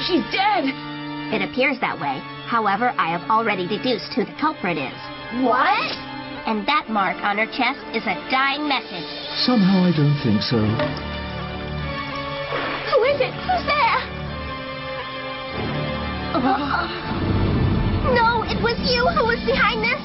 She's dead. It appears that way. However, I have already deduced who the culprit is. What? And that mark on her chest is a dying message. Somehow I don't think so. Who is it? Who's there? No, it was you who was behind this.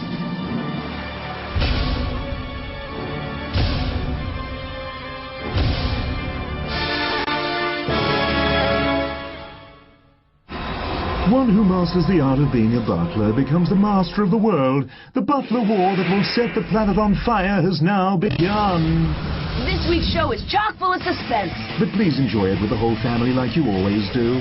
One who masters the art of being a butler becomes the master of the world. The butler war that will set the planet on fire has now begun. This week's show is chock full of suspense. But please enjoy it with the whole family like you always do.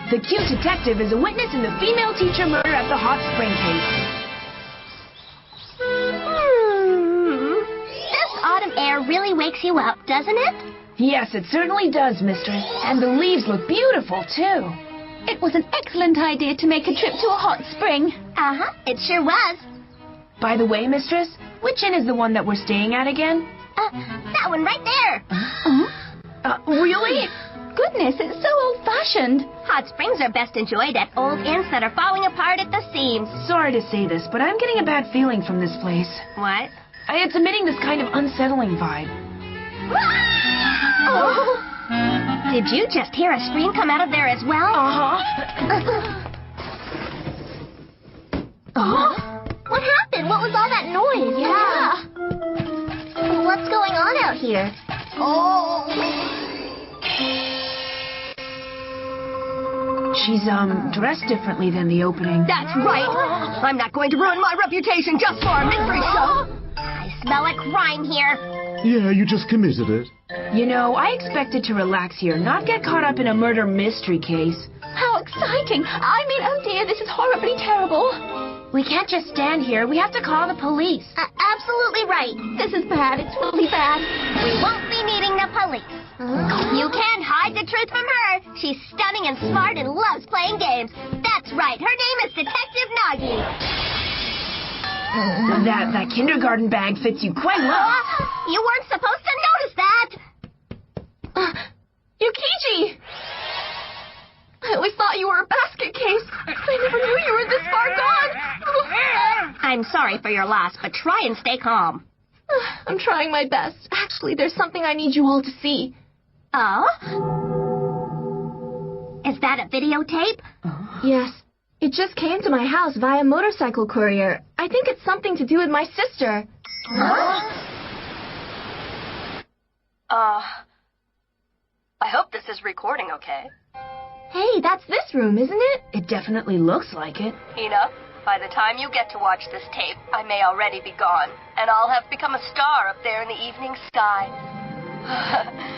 The cute detective is a witness in the female teacher murder at the hot spring case. This autumn air really wakes you up, doesn't it? Yes, it certainly does, mistress. And the leaves look beautiful, too. It was an excellent idea to make a trip to a hot spring. Uh-huh, it sure was. By the way, mistress, which inn is the one that we're staying at again? That one right there. Really? Goodness, it's so old-fashioned. Hot springs are best enjoyed at old inns that are falling apart at the seams. Sorry to say this, but I'm getting a bad feeling from this place. What? It's emitting this kind of unsettling vibe. Oh. Did you just hear a scream come out of there as well? What happened? What was all that noise? Yeah. What's going on out here? She's, dressed differently than the opening. That's right. I'm not going to ruin my reputation just for a mystery show. I smell a crime here. Yeah, you just committed it. You know, I expected to relax here, not get caught up in a murder mystery case. How exciting. I mean, oh dear, this is horribly terrible. We can't just stand here. We have to call the police. Absolutely right. This is bad. It's really bad. We won't be needing the police. You can't hide the truth from her. She's stunning and smart and loves playing games. That's right. Her name is Detective Nagi. That kindergarten bag fits you quite well. You weren't supposed to notice that. Yukichi! I always thought you were a basket case. I never knew you were this far gone. I'm sorry for your loss, but try and stay calm. I'm trying my best. Actually, there's something I need you all to see. Oh? Is that a videotape? Yes. It just came to my house via motorcycle courier. I think it's something to do with my sister. I hope this is recording okay. Hey, that's this room, isn't it? It definitely looks like it. Hina, by the time you get to watch this tape, I may already be gone, and I'll have become a star up there in the evening sky.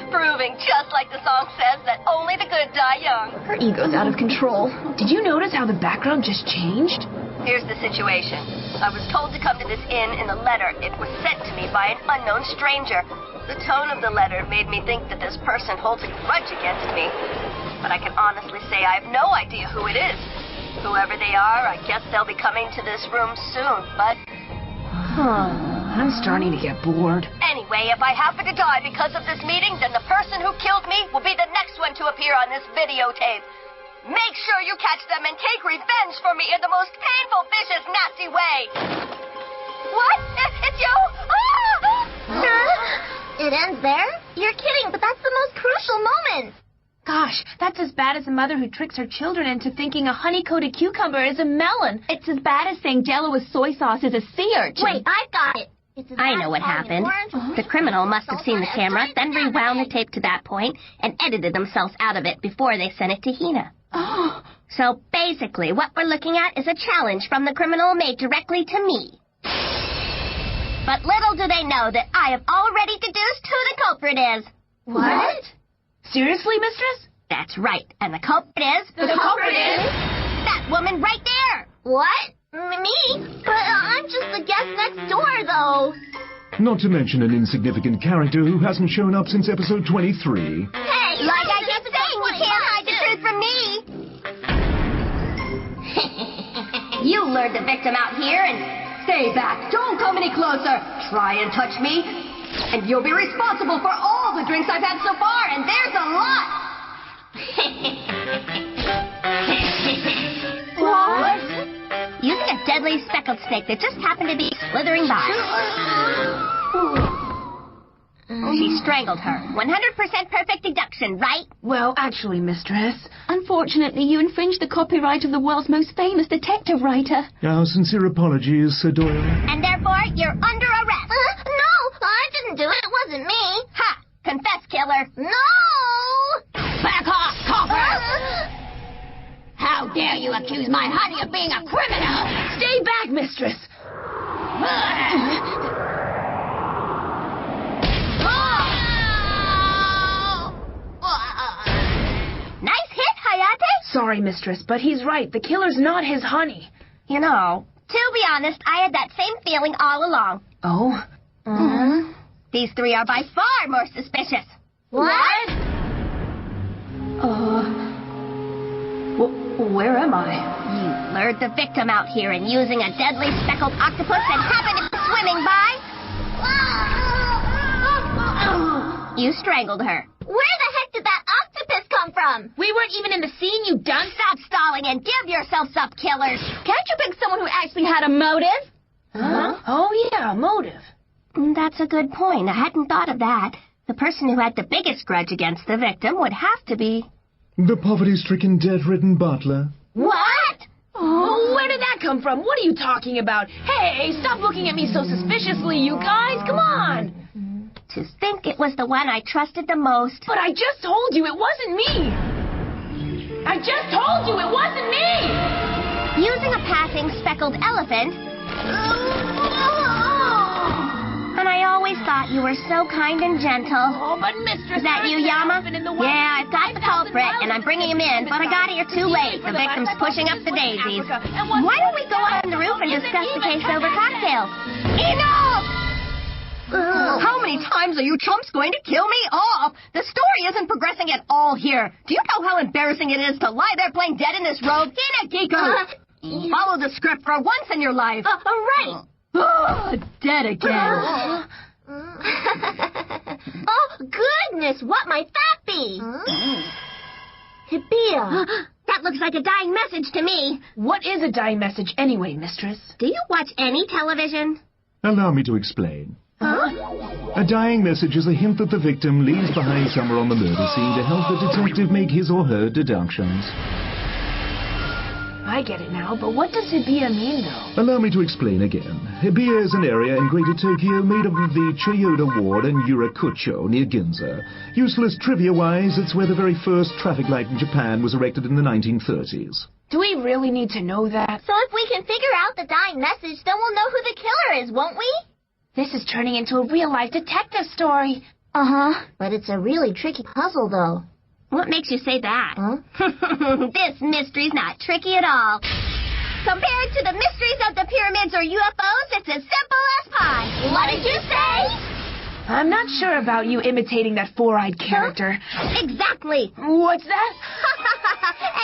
Proving, just like the song says, that only the good die young. Her ego's out of control. Did you notice how the background just changed? Here's the situation. I was told to come to this inn in the letter. It was sent to me by an unknown stranger. The tone of the letter made me think that this person holds a grudge against me. But I can honestly say I have no idea who it is. Whoever they are, I guess they'll be coming to this room soon, but... I'm starting to get bored. Anyway, if I happen to die because of this meeting, then the person who killed me will be the next one to appear on this videotape. Make sure you catch them and take revenge for me in the most painful, vicious, nasty way. What? It's you? It ends there? You're kidding, but that's the most crucial moment. Gosh, that's as bad as a mother who tricks her children into thinking a honey-coated cucumber is a melon. It's as bad as saying Jell-O with soy sauce is a sea urchin. Wait, I've got it. I know what happened. The criminal must have seen the camera, then rewound the tape to that point, and edited themselves out of it before they sent it to Hina. Oh. So basically, what we're looking at is a challenge from the criminal made directly to me. But little do they know that I have already deduced who the culprit is. What? Seriously, mistress? That's right. And the culprit is... The culprit is... that woman right there! What? Me? But I'm just the guest next door, though. Not to mention an insignificant character who hasn't shown up since episode 23. Hey, Like I kept saying, you can't hide the truth from me! You lured the victim out here and... Stay back. Don't come any closer. Try and touch me, and you'll be responsible for all the drinks I've had so far, and there's a lot. What? Using a deadly speckled snake that just happened to be slithering by. She strangled her. 100% perfect deduction, right? Well, actually, mistress, unfortunately, you infringed the copyright of the world's most famous detective writer. Our sincere apologies, Sir Doyle. And therefore, you're under arrest. No, I didn't do it. It wasn't me. Ha! Confess, killer. No! Back off, copper! How dare you accuse my honey of being a criminal? Stay back, mistress. Nice hit, Hayate. Sorry, mistress, but he's right. The killer's not his honey. You know, to be honest, I had that same feeling all along. Oh? These three are by far more suspicious. What? Where am I? You lured the victim out here and using a deadly speckled octopus that happened to be swimming by. You strangled her. Where the heck did that octopus come from? We weren't even in the scene, you done. Stop stalling and give yourselves up, killers. Can't you pick someone who actually had a motive? Huh? Oh, yeah, motive. That's a good point. I hadn't thought of that. The person who had the biggest grudge against the victim would have to be... The poverty-stricken, debt-ridden butler. What? Oh, where did that come from? What are you talking about? Hey, stop looking at me so suspiciously, you guys. Come on. To think it was the one I trusted the most. But I just told you it wasn't me. I just told you it wasn't me. Using a passing speckled elephant. And I always thought you were so kind and gentle. Oh, but mistress... Is that you, Yama? Yeah, I've got the culprit, and I'm bringing him in, but I got here too late. The victim's pushing up the daisies. Why don't we go on the roof and discuss the case over cocktails? Enough! How many times are you chumps going to kill me off? The story isn't progressing at all here. Do you know how embarrassing it is to lie there playing dead in this robe? Hinagiku! Follow the script for once in your life. Right. Dead again. Oh, goodness, what might that be? Hibiya. That looks like a dying message to me. What is a dying message anyway, mistress? Do you watch any television? Allow me to explain. Huh? A dying message is a hint that the victim leaves behind somewhere on the murder scene to help the detective make his or her deductions. I get it now, but what does Hibiya mean, though? Allow me to explain again. Hibiya is an area in Greater Tokyo made up of the Chiyoda Ward and Yurakucho near Ginza. Useless trivia-wise, it's where the very first traffic light in Japan was erected in the 1930s. Do we really need to know that? So if we can figure out the dying message, then we'll know who the killer is, won't we? This is turning into a real-life detective story. Uh-huh. But it's a really tricky puzzle, though. What makes you say that? Huh? This mystery's not tricky at all. Compared to the mysteries of the pyramids or UFOs, it's as simple as pie. What did you say? I'm not sure about you imitating that four-eyed character. Exactly. What's that?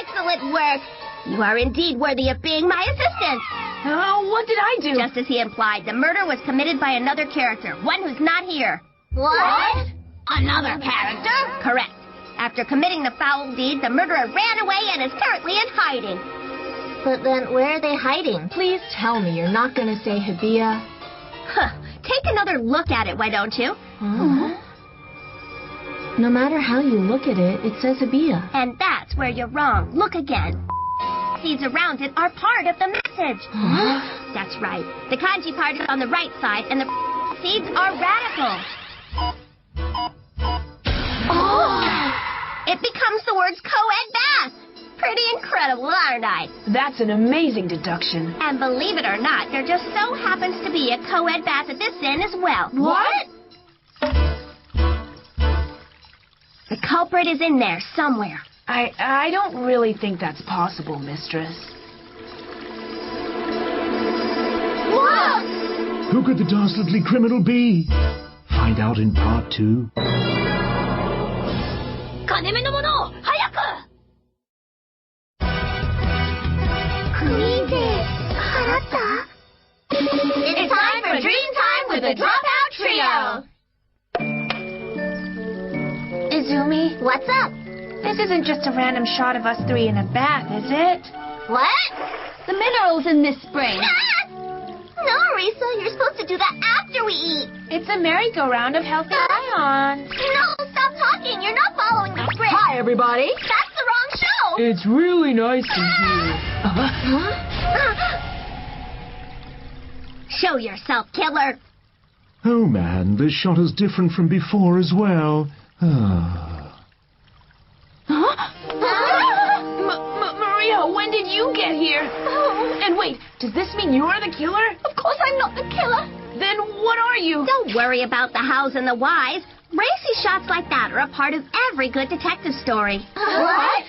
Excellent work. You are indeed worthy of being my assistant. Oh, what did I do? Just as he implied, the murder was committed by another character, one who's not here. What? Another character? Correct. After committing the foul deed, the murderer ran away and is currently in hiding. But then where are they hiding? Please tell me you're not going to say Habia. Huh. Take another look at it, why don't you? Huh? No matter how you look at it, it says Habia. And that's where you're wrong. Look again. Seeds around it are part of the message. Huh? That's right. The kanji part is on the right side, and the seeds are radical. Oh! It becomes the words co-ed bath. Pretty incredible, aren't I? That's an amazing deduction. And believe it or not, there just so happens to be a co-ed bath at this inn as well. What? The culprit is in there somewhere. I don't really think that's possible, mistress. Look! Who could the dastardly criminal be? Find out in part 2. 金目のものを早く! It's time for Dream Time with the Dropout Trio! Izumi, What's up? this isn't just a random shot of us three in a bath, is it? What? The minerals in this spring. No, Risa, you're supposed to do that after we eat. It's a merry-go-round of healthy ions. No, stop talking. You're not following the script. Hi, everybody. That's the wrong show. It's really nice in here. Show yourself, killer. Oh man, this shot is different from before as well. Ah. Maria, when did you get here? And wait, does this mean you're the killer? Of course I'm not the killer. Then what are you? Don't worry about the hows and the whys. Racy shots like that are a part of every good detective story. What?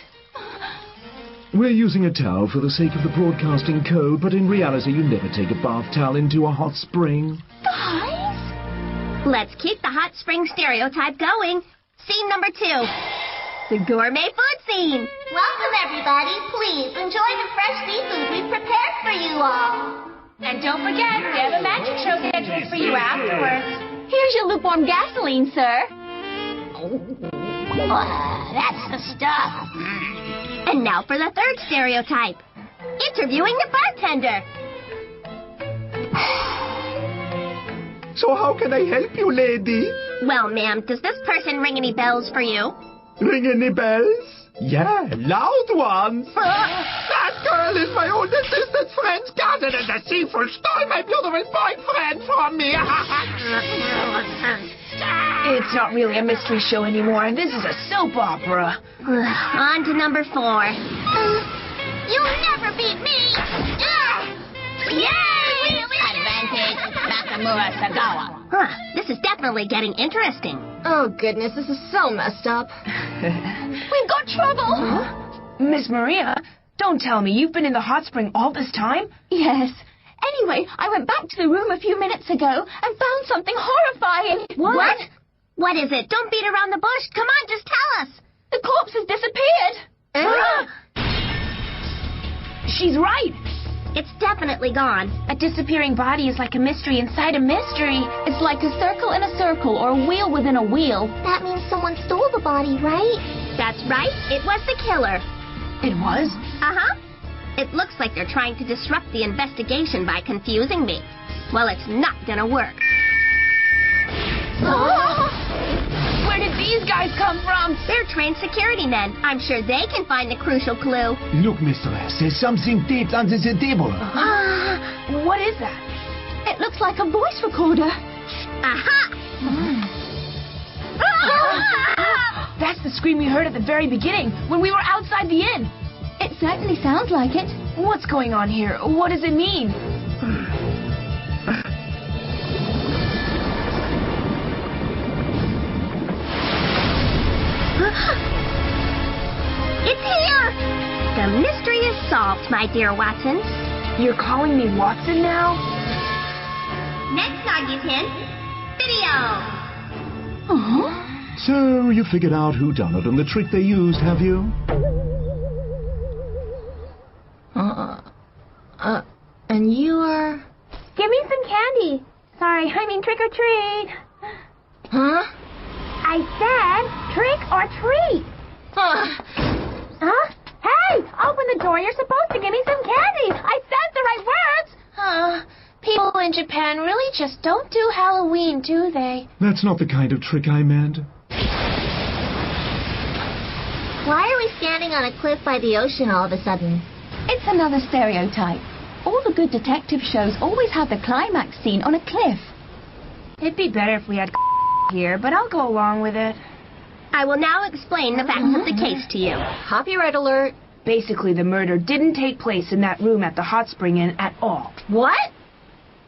We're using a towel for the sake of the broadcasting code, but in reality you never take a bath towel into a hot spring. Guys? Let's keep the hot spring stereotype going. Scene number 2. The gourmet food scene. Welcome, everybody. Please enjoy the fresh seafood we've prepared for you all. And don't forget, we have a magic show scheduled for you afterwards. Here's your lukewarm gasoline, sir. That's the stuff. And now for the third stereotype. Interviewing the bartender. So how can I help you, lady? Well, ma'am, does this person ring any bells for you? Ring any bells? Yeah, loud ones. That girl is my old assistant friend's cousin, and the seafood stole my beautiful boyfriend from me. It's not really a mystery show anymore. This is a soap opera. On to number 4. You'll never beat me. Yay! Advantage, Nakamura Sagawa. This is definitely getting interesting. Oh, goodness, this is so messed up. We've got trouble. Miss Maria, don't tell me you've been in the hot spring all this time? Yes. Anyway, I went back to the room a few minutes ago and found something horrifying. What? What is it? Don't beat around the bush. Come on, just tell us. The corpse has disappeared. She's right. It's definitely gone. A disappearing body is like a mystery inside a mystery. It's like a circle in a circle or a wheel within a wheel. That means someone stole the body, right? That's right. It was the killer. It was? Uh-huh. It looks like they're trying to disrupt the investigation by confusing me. Well, it's not gonna work. Where did these guys come from? They're trained security men. I'm sure they can find the crucial clue. Look, mistress, there's something taped under the table. What is that? It looks like a voice recorder. Aha! That's the scream we heard at the very beginning, when we were outside the inn. It certainly sounds like it. What's going on here? What does it mean? It's here! The mystery is solved, my dear Watson. You're calling me Watson now? Next Augie's hint, video. So, you figured out who done it and the trick they used, have you? And you are... Give me some candy. Sorry, I mean trick or treat. Huh? I said trick or treat. Huh? Hey, open the door. You're supposed to give me some candy. I said the right words. People in Japan really just don't do Halloween, do they? That's not the kind of trick I meant. Why are we standing on a cliff by the ocean all of a sudden? It's another stereotype. All the good detective shows always have the climax scene on a cliff. It'd be better if we had here, but I'll go along with it. I will now explain the facts of the case to you. Copyright alert. Basically, the murder didn't take place in that room at the Hot Spring Inn at all. What?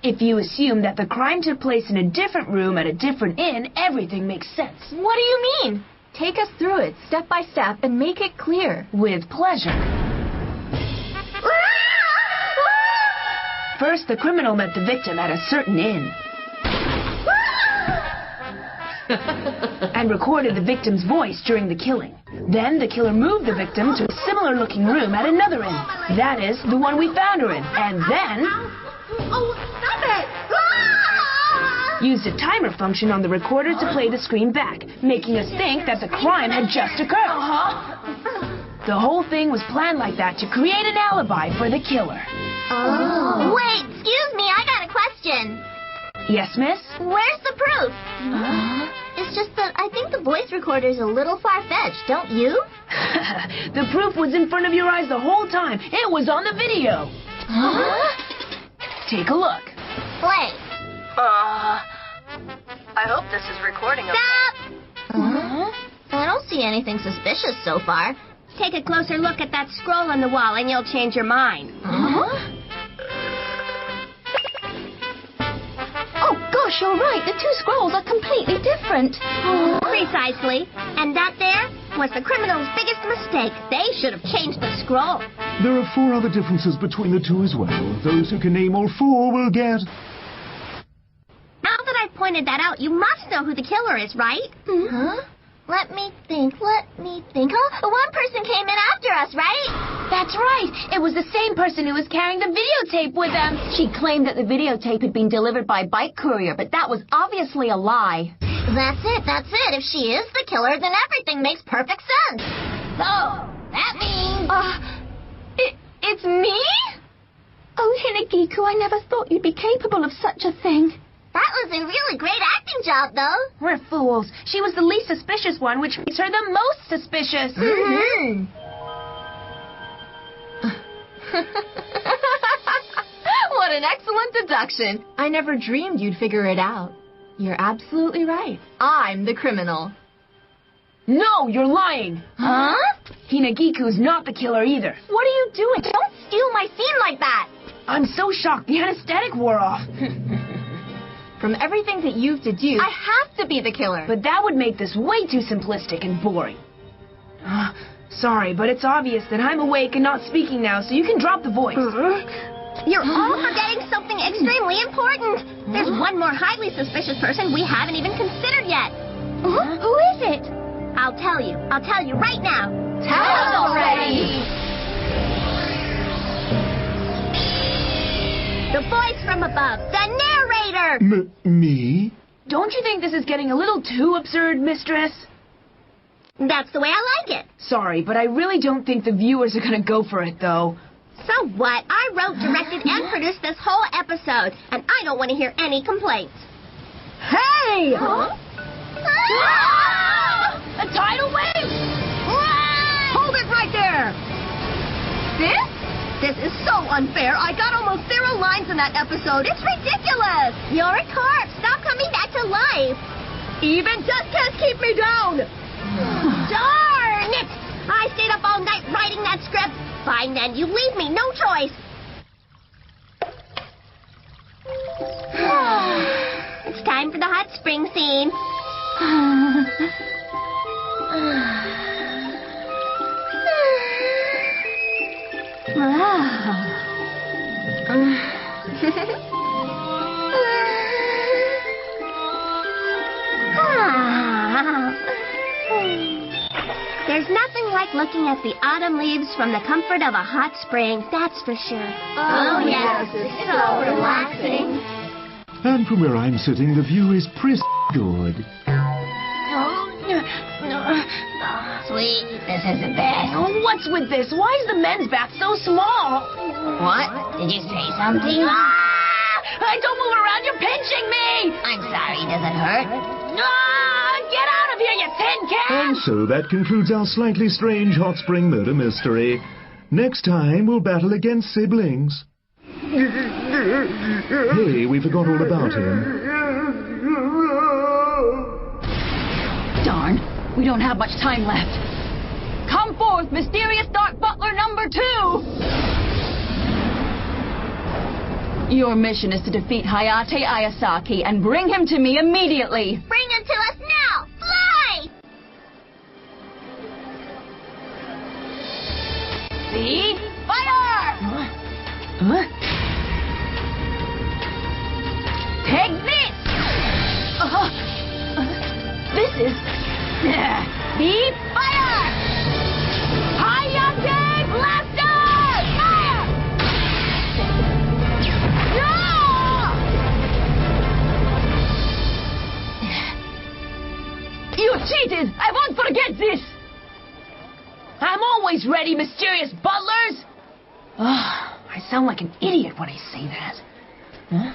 If you assume that the crime took place in a different room at a different inn, everything makes sense. What do you mean? Take us through it, step by step, and make it clear. With pleasure. First, the criminal met the victim at a certain inn. And recorded the victim's voice during the killing. Then the killer moved the victim to a similar-looking room at another inn. That is, the one we found her in. And then... Oh, stop it! used a timer function on the recorder to play the screen back, making us think that the crime had just occurred. The whole thing was planned like that to create an alibi for the killer. Oh. Wait, excuse me, I got a question. Yes, miss? Where's the proof? It's just that I think the voice recorder's a little far-fetched, don't you? The proof was in front of your eyes the whole time. It was on the video. Take a look. Wait. I hope this is recording okay. Stop! I don't see anything suspicious so far. Take a closer look at that scroll on the wall and you'll change your mind. Oh, gosh, you're right. The two scrolls are completely different. Precisely. And that there was the criminal's biggest mistake. They should have changed the scroll. There are 4 other differences between the two as well. Those who can name all 4 will get... Now that I've pointed that out, you must know who the killer is, right? Let me think. Huh? One person came in after us, right? That's right. It was the same person who was carrying the videotape with them. She claimed that the videotape had been delivered by bike courier, but that was obviously a lie. That's it. If she is the killer, then everything makes perfect sense. So, that means... It's me? Oh, Hinagiku, I never thought you'd be capable of such a thing. That was a really great acting job, though. We're fools. She was the least suspicious one, which makes her the most suspicious. What an excellent deduction. I never dreamed you'd figure it out. You're absolutely right. I'm the criminal. No, you're lying. Huh? Hinagiku's not the killer either. What are you doing? Don't steal my scene like that. I'm so shocked the anesthetic wore off. From everything that you've deduced, I have to be the killer. But that would make this way too simplistic and boring. Sorry, but it's obvious that I'm awake and not speaking now, so you can drop the voice. You're all forgetting something extremely important. There's one more highly suspicious person we haven't even considered yet. Who is it? I'll tell you right now. Tell us already! The voice from above, the narrator! Me? Don't you think this is getting a little too absurd, mistress? That's the way I like it. Sorry, but I really don't think the viewers are gonna go for it, though. So what? I wrote, directed, and produced this whole episode, and I don't want to hear any complaints. Hey! Huh? A tidal wave! Hold it right there! This is so unfair. I got almost 0 lines in that episode. It's ridiculous! You're a corpse. Stop coming back to life. Even death can't keep me down! Darn it! I stayed up all night writing that script. Fine then, you leave me no choice. It's time for the hot spring scene. There's nothing like looking at the autumn leaves from the comfort of a hot spring, that's for sure. Oh, yes. It's so relaxing. And from where I'm sitting, the view is pretty good. Sweet, this is the best. What's with this? Why is the men's bath so small? What? Did you say something? Don't move around, you're pinching me! I'm sorry, does it hurt? Get out of here, you tin can! And so that concludes our slightly strange hot spring murder mystery. Next time, we'll battle against siblings. Hey, we forgot all about him. Darn, we don't have much time left. Come forth, mysterious Dark Butler number 2! Your mission is to defeat Hayate Ayasaki and bring him to me immediately. Bring him to us now! Fly! See? Fire! Take this! This is... Beep! Fire! Hayate Blaster! Fire! No! You cheated! I won't forget this! I'm always ready, mysterious butlers! I sound like an idiot when I say that. Huh?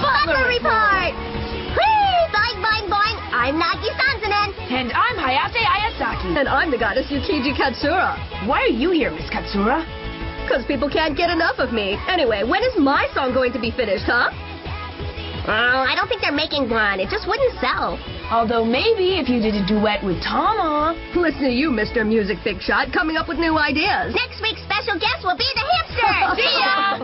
Butler Report! Whee! Boing, boing, boing! I'm Nagi Sanzanen. And I'm Hayate Ayasaki. And I'm the goddess Yukiji Katsura. Why are you here, Miss Katsura? Because people can't get enough of me. Anyway, when is my song going to be finished, huh? Oh, I don't think they're making one. It just wouldn't sell. Although maybe if you did a duet with Tama. Listen to you, Mr. Music Big Shot, coming up with new ideas. Next week's special guest will be the hipster. See ya!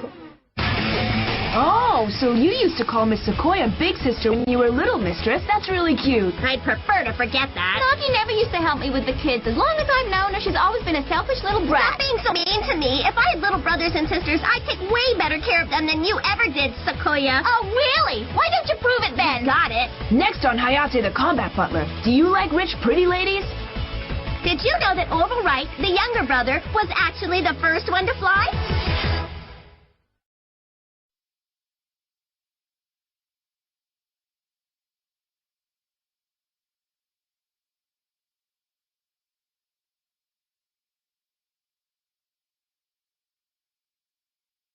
Oh, so you used to call Miss Sequoia Big Sister when you were little, mistress. That's really cute. I'd prefer to forget that. Nagi never used to help me with the kids. As long as I've known her, she's always been a selfish little Stop brat. being so mean to me. If I had little brothers and sisters, I'd take way better care of them than you ever did, Sequoia. Oh, really? Why don't you prove it then? Got it. Next on Hayate the Combat Butler, do you like rich, pretty ladies? Did you know that Orville Wright, the younger brother, was actually the first one to fly?